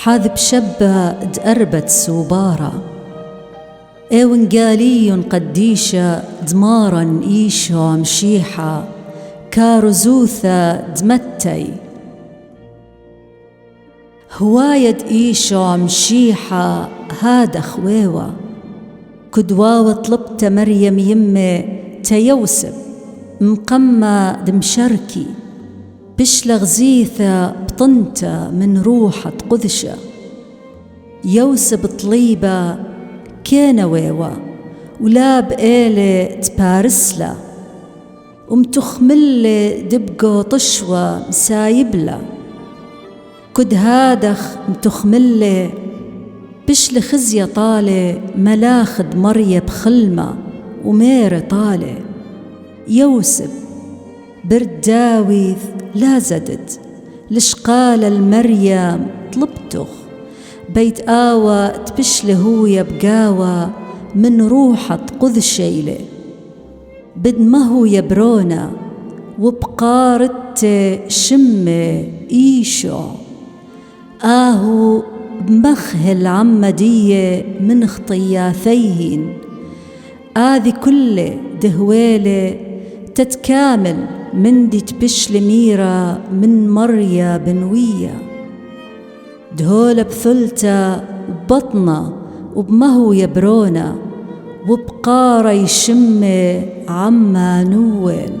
حاذب شبة دأربت سوبارة ونقالي قديشة دمارا إيشو مشيحة كارزوثة دمتي هوايد إيشو مشيحة هذا خويوة كدواوة طلبت مريم يمي تيوسب مقمة دمشركي بشلغ زيثة بطنته من روحة قذشة يوسب طليبة كان ويوة ولا بقالة تبارسلة ومتخمل دبقو طشوة مسايبلة كد هادخ متخمل بشل خزية طالة ملاخد مرية بخلمة ومير طالة يوسب برداويث لا زدت لشقال المريم طلبتخ بيت آوى تبشل هو يبقاوى من روحة قذ شيلة بدمه يبرونا وبقارت شمة إيشو بمخهل عمدية من خطياثيهن آذي كل دهويلة تتكامل من دي تبشل ميرة من مريا بنوية دهول بثلتة بطنة وبمهو يبرونا وبقارة يشمة عما نوال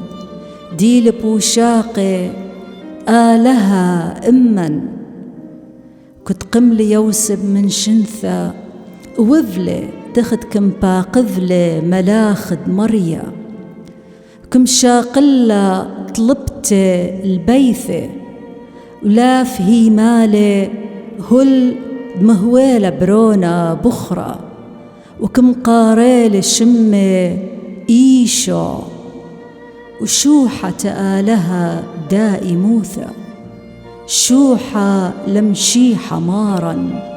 ديل بوشاقة آلها إمن كنت قملي يوسب من شنثة وذلة تخد كم باقذلة ملاخد مريا كم شاقلة طلبت البيثة ولاف هي مالي هل مهويلة برونا بخرة وكم قاريل شمة إيشو وشوحة آلها دائموثة شوحة لمشي حماراً